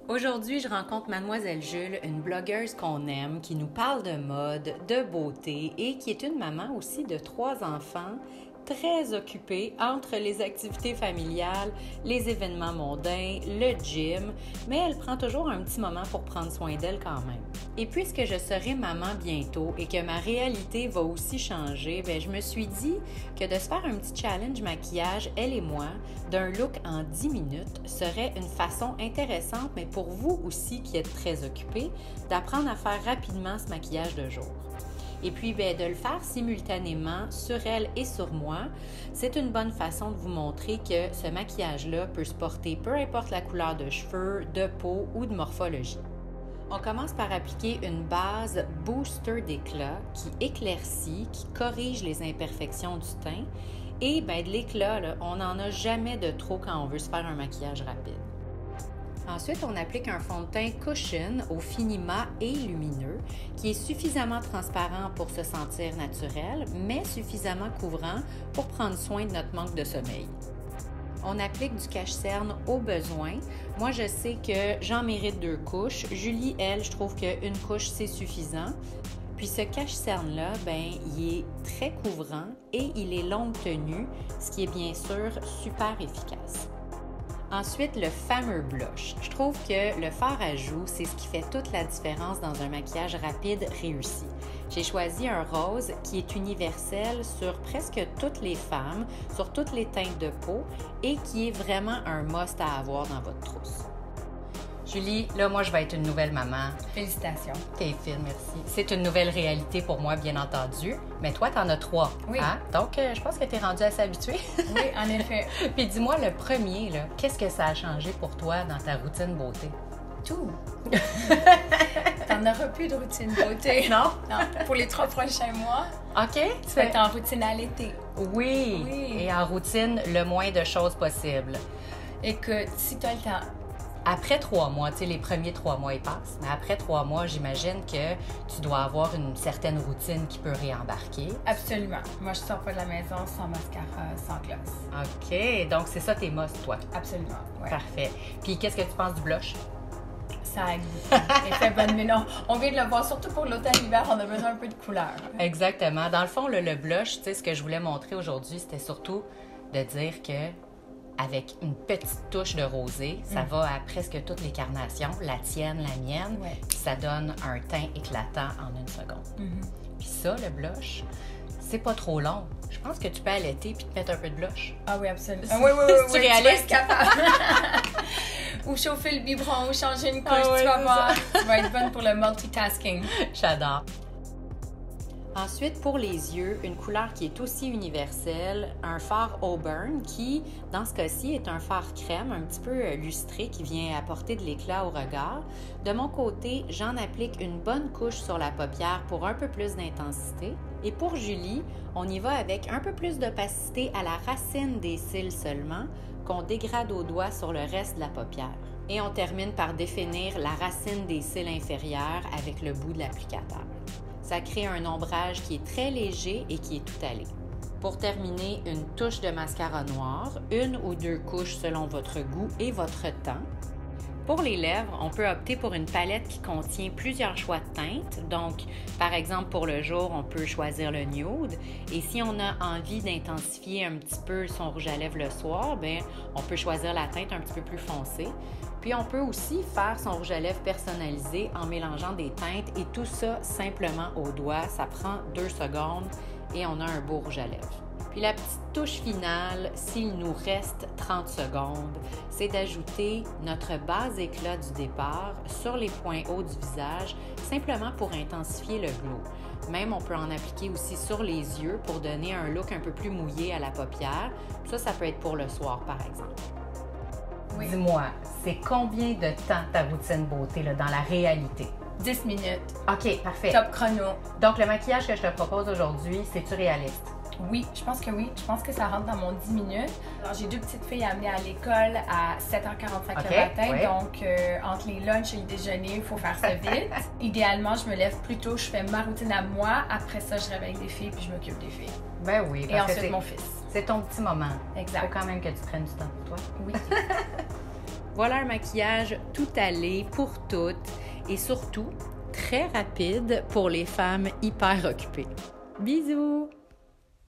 Aujourd'hui, je rencontre Mademoiselle Jules, une blogueuse qu'on aime, qui nous parle de mode, de beauté et qui est une maman aussi de 3 enfants, très occupée entre les activités familiales, les événements mondains, le gym, mais elle prend toujours un petit moment pour prendre soin d'elle quand même. Et puisque je serai maman bientôt et que ma réalité va aussi changer, je me suis dit que de se faire un petit challenge maquillage, elle et moi, d'un look en 10 minutes, serait une façon intéressante, mais pour vous aussi qui êtes très occupés, d'apprendre à faire rapidement ce maquillage de jour. Et puis, de le faire simultanément sur elle et sur moi, c'est une bonne façon de vous montrer que ce maquillage-là peut se porter peu importe la couleur de cheveux, de peau ou de morphologie. On commence par appliquer une base booster d'éclat qui éclaircit, qui corrige les imperfections du teint. Et de l'éclat, on n'en a jamais de trop quand on veut se faire un maquillage rapide. Ensuite, on applique un fond de teint Cushion au fini mat et lumineux qui est suffisamment transparent pour se sentir naturel, mais suffisamment couvrant pour prendre soin de notre manque de sommeil. On applique du cache-cerne au besoin. Moi, je sais que j'en mérite 2 couches. Julie, elle, je trouve qu'une couche, c'est suffisant. Puis ce cache-cerne-là, il est très couvrant et il est longue tenue, ce qui est bien sûr super efficace. Ensuite, le fameux blush. Je trouve que le fard à joues, c'est ce qui fait toute la différence dans un maquillage rapide réussi. J'ai choisi un rose qui est universel sur presque toutes les femmes, sur toutes les teintes de peau et qui est vraiment un must à avoir dans votre trousse. Julie, là, moi, je vais être une nouvelle maman. Félicitations. T'es fine, merci. C'est une nouvelle réalité pour moi, bien entendu. Mais toi, t'en as 3. Oui. Hein? Donc, je pense que t'es rendue assez habituée. Oui, en effet. Puis dis-moi, le premier, là, qu'est-ce que ça a changé pour toi dans ta routine beauté? Tout. T'en auras plus de routine beauté. Non? Non. Pour les 3 prochains mois, OK. tu vas être en routine à l'été. Oui. Et en routine, le moins de choses possible. Écoute, si tu as le temps. Après 3 mois, tu sais, les premiers 3 mois, ils passent, mais après 3 mois, j'imagine que tu dois avoir une certaine routine qui peut réembarquer. Absolument. Moi, je sors pas de la maison sans mascara, sans gloss. OK. Donc, c'est ça tes must, toi? Absolument, ouais. Parfait. Puis, qu'est-ce que tu penses du blush? Ça aide. Effet bonne mine. On vient de le voir, surtout pour l'automne-hiver, on a besoin un peu de couleur. Exactement. Dans le fond, le blush, tu sais, ce que je voulais montrer aujourd'hui, c'était surtout de dire que avec une petite touche de rosé, ça va à presque toutes les carnations, la tienne, la mienne, ça donne un teint éclatant en 1 seconde. Puis ça, le blush, c'est pas trop long. Je pense que tu peux allaiter puis te mettre un peu de blush. Ah oui, absolument. Oui, tu vas être capable. Ou chauffer le biberon, ou changer une couche, tu vas voir. Tu vas être bonne pour le multitasking. J'adore. Ensuite, pour les yeux, une couleur qui est aussi universelle, un fard Auburn qui, dans ce cas-ci, est un fard crème un petit peu lustré qui vient apporter de l'éclat au regard. De mon côté, j'en applique une bonne couche sur la paupière pour un peu plus d'intensité. Et pour Julie, on y va avec un peu plus d'opacité à la racine des cils seulement, qu'on dégrade au doigt sur le reste de la paupière. Et on termine par définir la racine des cils inférieurs avec le bout de l'applicateur. Ça crée un ombrage qui est très léger et qui est tout allé. Pour terminer, une touche de mascara noir, 1 ou 2 couches selon votre goût et votre temps. Pour les lèvres, on peut opter pour une palette qui contient plusieurs choix de teintes. Donc, par exemple, pour le jour, on peut choisir le nude. Et si on a envie d'intensifier un petit peu son rouge à lèvres le soir, on peut choisir la teinte un petit peu plus foncée. Puis, on peut aussi faire son rouge à lèvres personnalisé en mélangeant des teintes et tout ça simplement au doigt. Ça prend 2 secondes et on a un beau rouge à lèvres. Puis la petite touche finale, s'il nous reste 30 secondes, c'est d'ajouter notre base éclat du départ sur les points hauts du visage, simplement pour intensifier le glow. Même on peut en appliquer aussi sur les yeux pour donner un look un peu plus mouillé à la paupière. Ça peut être pour le soir, par exemple. Oui. Dis-moi, c'est combien de temps ta routine beauté là, dans la réalité? 10 minutes. OK, parfait. Top chrono. Donc, le maquillage que je te propose aujourd'hui, c'est-tu réaliste? Oui, je pense que oui. Je pense que ça rentre dans mon 10 minutes. Alors, j'ai 2 petites filles à amener à l'école à 7h45 le matin. Donc, entre les lunchs et le déjeuner, il faut faire ça vite. Idéalement, je me lève plus tôt, je fais ma routine à moi. Après ça, je réveille des filles puis je m'occupe des filles. Ben oui. Et ensuite, mon fils. C'est ton petit moment. Exact. Il faut quand même que tu prennes du temps pour toi. Oui. Voilà un maquillage tout allé pour toutes et surtout très rapide pour les femmes hyper occupées. Bisous!